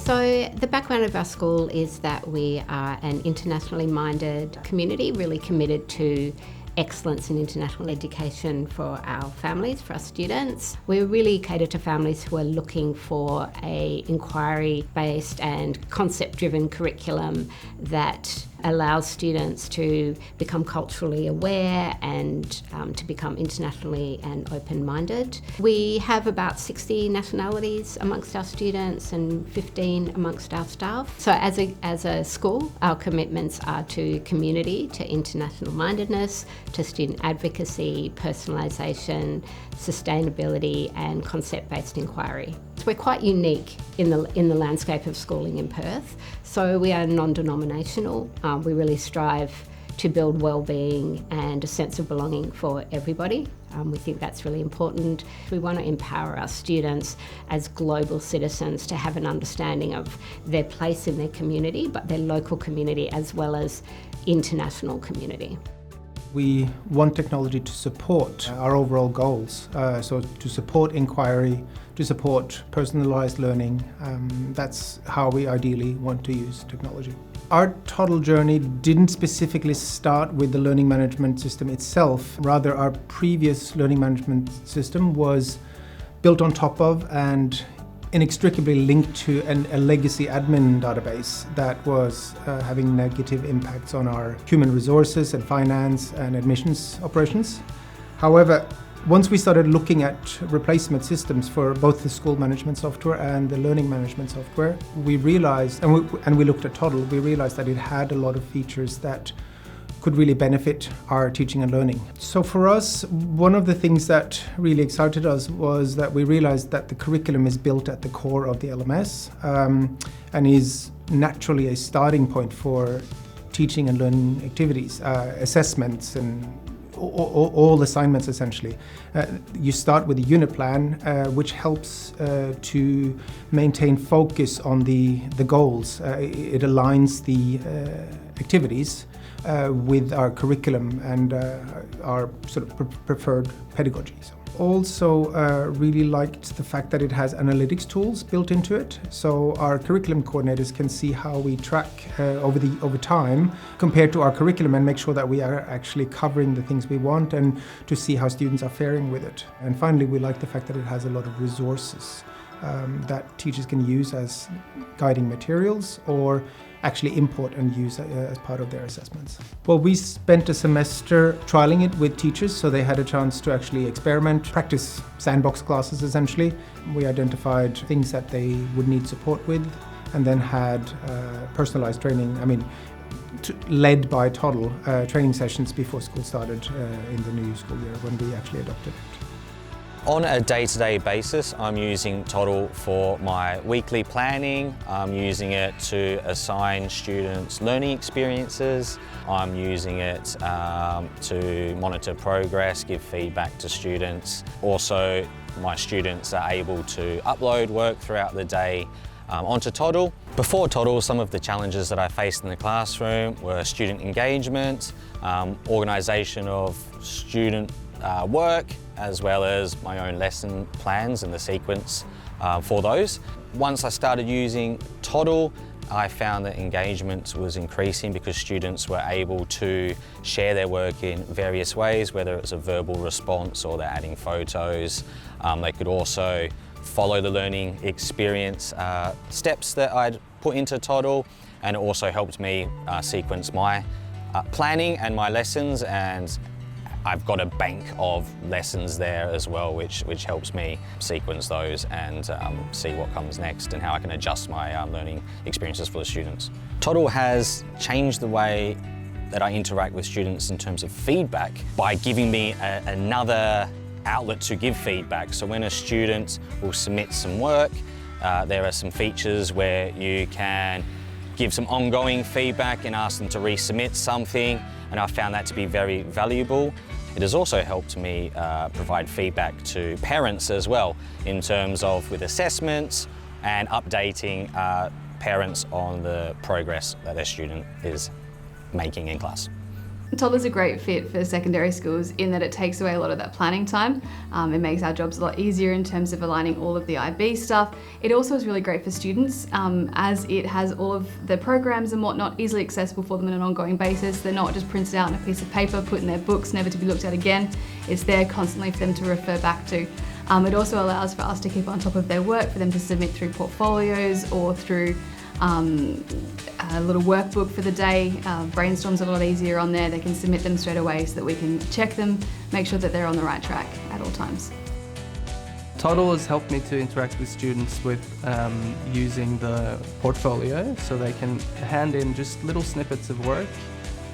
So the background of our school is that we are an internationally minded community, really committed to excellence in international education for our families, for our students. We really cater to families who are looking for a inquiry-based and concept-driven curriculum that allows students to become culturally aware and to become internationally and open-minded. We have about 60 nationalities amongst our students and 15 amongst our staff. So as a school, our commitments are to community, to international mindedness, to student advocacy, personalisation, sustainability and concept-based inquiry. We're quite unique in the landscape of schooling in Perth. So we are non-denominational. We really strive to build well-being and a sense of belonging for everybody. We think that's really important. We want to empower our students as global citizens to have an understanding of their place in their community, but their local community as well as international community. We want technology to support our overall goals, so to support inquiry, to support personalised learning. That's how we ideally want to use technology. Our Toddle journey didn't specifically start with the learning management system itself. Rather, our previous learning management system was built on top of and inextricably linked to a legacy admin database that was having negative impacts on our human resources and finance and admissions operations. However, once we started looking at replacement systems for both the school management software and the learning management software, we realized, and we looked at Toddle, we realized that it had a lot of features that could really benefit our teaching and learning. So for us, one of the things that really excited us was that we realized that the curriculum is built at the core of the LMS and is naturally a starting point for teaching and learning activities, assessments and all assignments essentially. You start with a unit plan which helps to maintain focus on the goals. It aligns the activities with our curriculum and our sort of preferred pedagogies. Also really liked the fact that it has analytics tools built into it, so our curriculum coordinators can see how we track over time compared to our curriculum and make sure that we are actually covering the things we want and to see how students are faring with it. And finally, we like the fact that it has a lot of resources that teachers can use as guiding materials or actually import and use as part of their assessments. Well, we spent a semester trialing it with teachers, so they had a chance to actually experiment, practice sandbox classes essentially. We identified things that they would need support with and then had personalized training, led by Toddle, training sessions before school started in the new school year when we actually adopted it. On a day-to-day basis, I'm using Toddle for my weekly planning. I'm using it to assign students learning experiences. I'm using it to monitor progress, give feedback to students. Also, my students are able to upload work throughout the day onto Toddle. Before Toddle, some of the challenges that I faced in the classroom were student engagement, organisation of student work, as well as my own lesson plans and the sequence for those. Once I started using Toddle, I found that engagement was increasing because students were able to share their work in various ways, whether it's a verbal response or they're adding photos. They could also follow the learning experience steps that I'd put into Toddle, and it also helped me sequence my planning and my lessons, and I've got a bank of lessons there as well, which helps me sequence those and see what comes next and how I can adjust my learning experiences for the students. Toddle has changed the way that I interact with students in terms of feedback by giving me another outlet to give feedback. So when a student will submit some work, there are some features where you can give some ongoing feedback and ask them to resubmit something, and I found that to be very valuable. It has also helped me provide feedback to parents as well, in terms of with assessments and updating parents on the progress that their student is making in class. Toddle is a great fit for secondary schools in that it takes away a lot of that planning time. It makes our jobs a lot easier in terms of aligning all of the IB stuff. It also is really great for students as it has all of the programs and whatnot easily accessible for them on an ongoing basis. They're not just printed out on a piece of paper, put in their books, never to be looked at again. It's there constantly for them to refer back to. It also allows for us to keep on top of their work, for them to submit through portfolios or through a little workbook for the day. Brainstorms are a lot easier on there. They can submit them straight away so that we can check them, make sure that they're on the right track at all times. Toddle has helped me to interact with students with using the portfolio, so they can hand in just little snippets of work.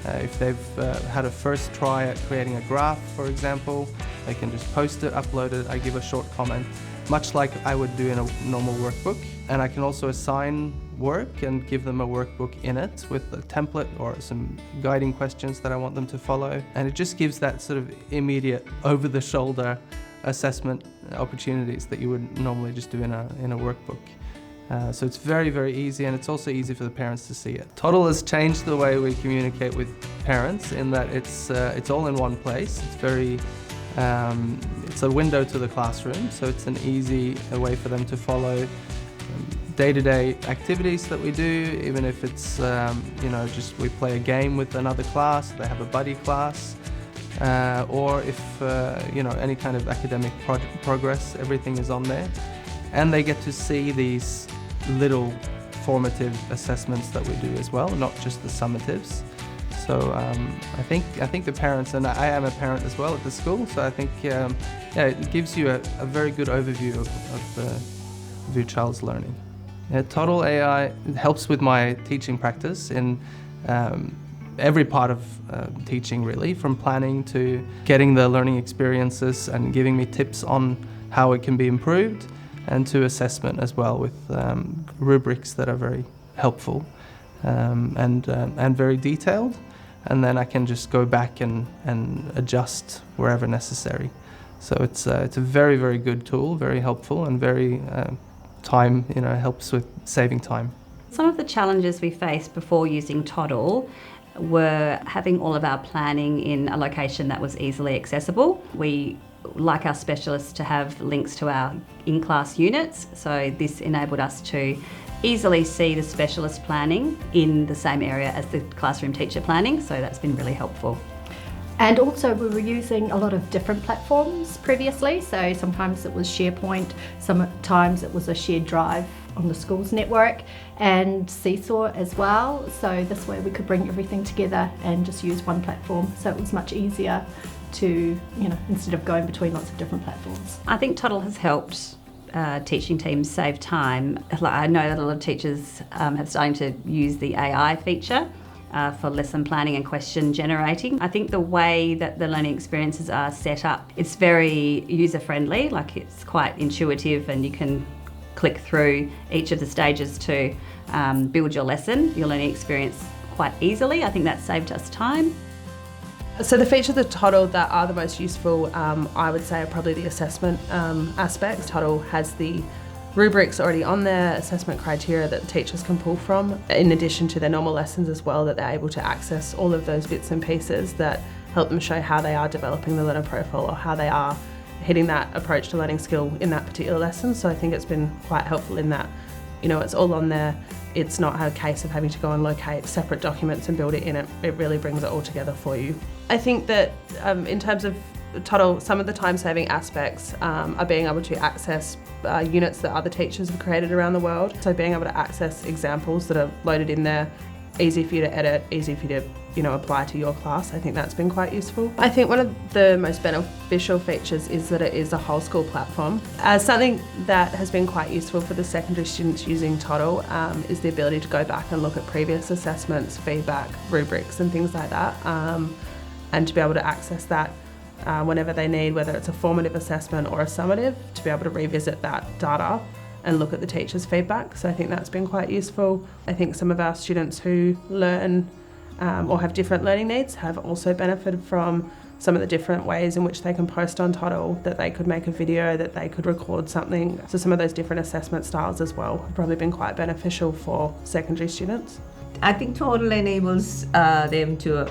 If they've had a first try at creating a graph, for example, they can just post it, upload it, I give a short comment, much like I would do in a normal workbook. And I can also assign work and give them a workbook in it with a template or some guiding questions that I want them to follow. And it just gives that sort of immediate, over-the-shoulder assessment opportunities that you would normally just do in a workbook. So it's very, very easy, and it's also easy for the parents to see it. Toddle has changed the way we communicate with parents in that it's all in one place. It's very it's a window to the classroom, so it's an easy way for them to follow day-to-day activities that we do, even if it's just we play a game with another class, they have a buddy class, or if any kind of academic progress, everything is on there. And they get to see these little formative assessments that we do as well, not just the summatives. So I think the parents, and I am a parent as well at the school, so I think it gives you a very good overview of your child's learning. Toddle AI helps with my teaching practice in every part of teaching, really, from planning to getting the learning experiences and giving me tips on how it can be improved, and to assessment as well with rubrics that are very helpful and very detailed. And then I can just go back and adjust wherever necessary. So it's a very, very good tool, very helpful, and very helps with saving time. Some of the challenges we faced before using Toddle were having all of our planning in a location that was easily accessible. We like our specialists to have links to our in-class units, so this enabled us to easily see the specialist planning in the same area as the classroom teacher planning, so that's been really helpful. And also we were using a lot of different platforms previously, so sometimes it was SharePoint, sometimes it was a shared drive on the school's network, and ISWA as well, so this way we could bring everything together and just use one platform, so it was much easier to, instead of going between lots of different platforms. I think Toddle has helped teaching teams save time. I know that a lot of teachers have started to use the AI feature for lesson planning and question generating. I think the way that the learning experiences are set up, it's very user-friendly, like it's quite intuitive, and you can click through each of the stages to build your lesson, your learning experience quite easily. I think that saved us time. So the features of Toddle that are the most useful, I would say, are probably the assessment aspects. Toddle has the rubrics already on there, assessment criteria that the teachers can pull from, in addition to their normal lessons as well, that they're able to access all of those bits and pieces that help them show how they are developing the learner profile or how they are hitting that approach to learning skill in that particular lesson. So I think it's been quite helpful in that, it's all on there. It's not a case of having to go and locate separate documents and build it in it. It really brings it all together for you. I think that in terms of Toddle, some of the time-saving aspects are being able to access units that other teachers have created around the world. So being able to access examples that are loaded in there, easy for you to edit, easy for you to apply to your class. I think that's been quite useful. I think one of the most beneficial features is that it is a whole school platform. Something that has been quite useful for the secondary students using Toddle is the ability to go back and look at previous assessments, feedback, rubrics and things like that, and to be able to access that whenever they need, whether it's a formative assessment or a summative, to be able to revisit that data and look at the teacher's feedback. So I think that's been quite useful. I think some of our students who learn or have different learning needs have also benefited from some of the different ways in which they can post on Toddle, that they could make a video, that they could record something. So some of those different assessment styles as well have probably been quite beneficial for secondary students. I think Toddle enables them to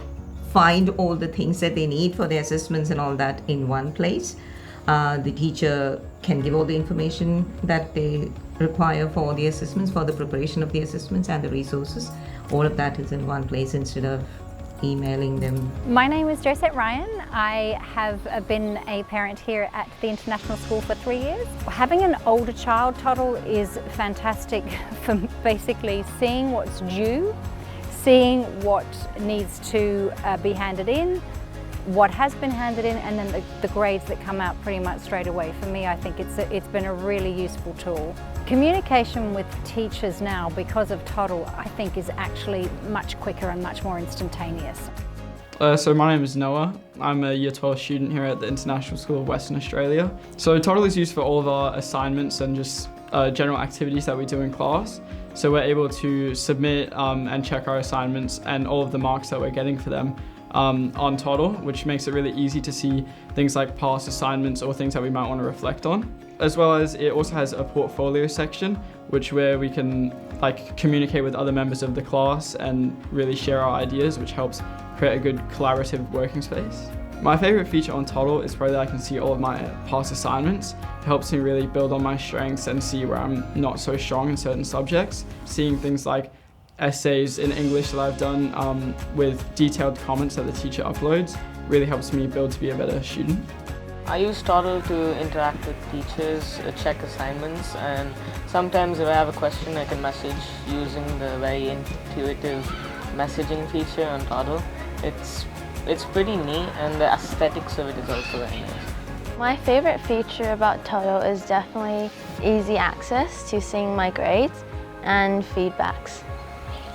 find all the things that they need for their assessments and all that in one place. The teacher can give all the information that they require for the assessments, for the preparation of the assessments and the resources. All of that is in one place instead of emailing them. My name is Josette Ryan. I have been a parent here at the International School for 3 years. Having an older child, Toddle is fantastic for basically seeing what's due, seeing what needs to be handed in, what has been handed in, and then the grades that come out pretty much straight away. For me, I think it's been a really useful tool. Communication with teachers now, because of Toddle, I think is actually much quicker and much more instantaneous. So my name is Noah. I'm a Year 12 student here at the International School of Western Australia. So Toddle is used for all of our assignments and just general activities that we do in class. So we're able to submit and check our assignments and all of the marks that we're getting for them on Toddle, which makes it really easy to see things like past assignments or things that we might want to reflect on. As well as it also has a portfolio section, where we can communicate with other members of the class and really share our ideas, which helps create a good collaborative working space. My favourite feature on Toddle is probably that I can see all of my past assignments. It helps me really build on my strengths and see where I'm not so strong in certain subjects. Seeing things like essays in English that I've done with detailed comments that the teacher uploads really helps me build to be a better student. I use Toddle to interact with teachers, check assignments, and sometimes if I have a question I can message using the very intuitive messaging feature on Toddle. It's pretty neat, and the aesthetics of it is also very nice. My favourite feature about Toddle is definitely easy access to seeing my grades and feedbacks.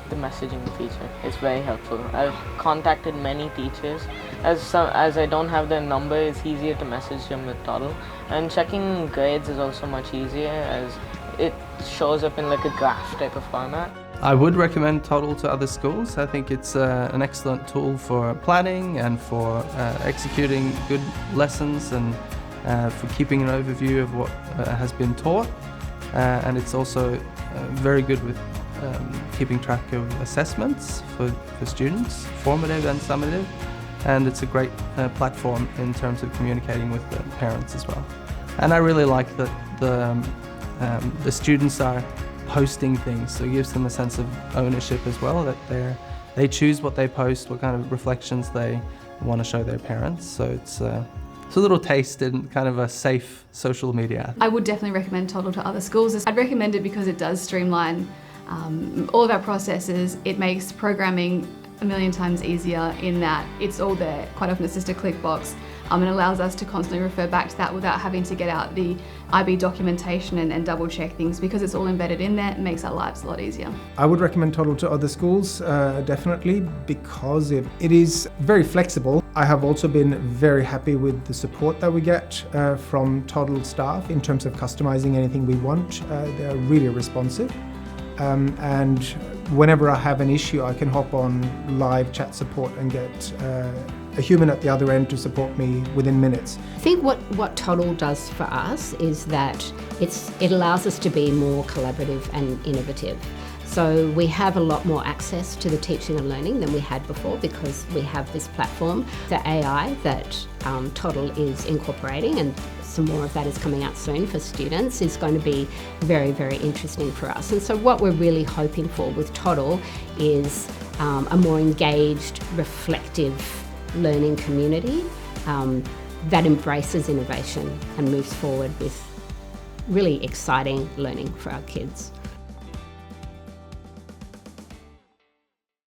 The messaging feature, it's very helpful. I've contacted many teachers. As I don't have their number, it's easier to message them with Toddle. And checking grades is also much easier as it shows up in a graph type of format. I would recommend Toddle to other schools. I think it's an excellent tool for planning and for executing good lessons and for keeping an overview of what has been taught. And it's also very good with keeping track of assessments for students, formative and summative. And it's a great platform in terms of communicating with the parents as well. And I really like that the students are posting things, so it gives them a sense of ownership as well, that they choose what they post, what kind of reflections they want to show their parents. So it's a little taste in kind of a safe social media. I would definitely recommend Toddle to other schools. I'd recommend it because it does streamline all of our processes. It makes programming a million times easier in that it's all there. Quite often it's just a click box. It allows us to constantly refer back to that without having to get out the IB documentation and double check things. Because it's all embedded in there, it makes our lives a lot easier. I would recommend Toddle to other schools, definitely, because it is very flexible. I have also been very happy with the support that we get from Toddle staff in terms of customizing anything we want. They're really responsive. And whenever I have an issue, I can hop on live chat support and get a human at the other end to support me within minutes. I think what Toddle does for us is that it allows us to be more collaborative and innovative. So we have a lot more access to the teaching and learning than we had before because we have this platform. The AI that Toddle is incorporating, and some more of that is coming out soon for students, is going to be very, very interesting for us. And so what we're really hoping for with Toddle is a more engaged, reflective learning community that embraces innovation and moves forward with really exciting learning for our kids.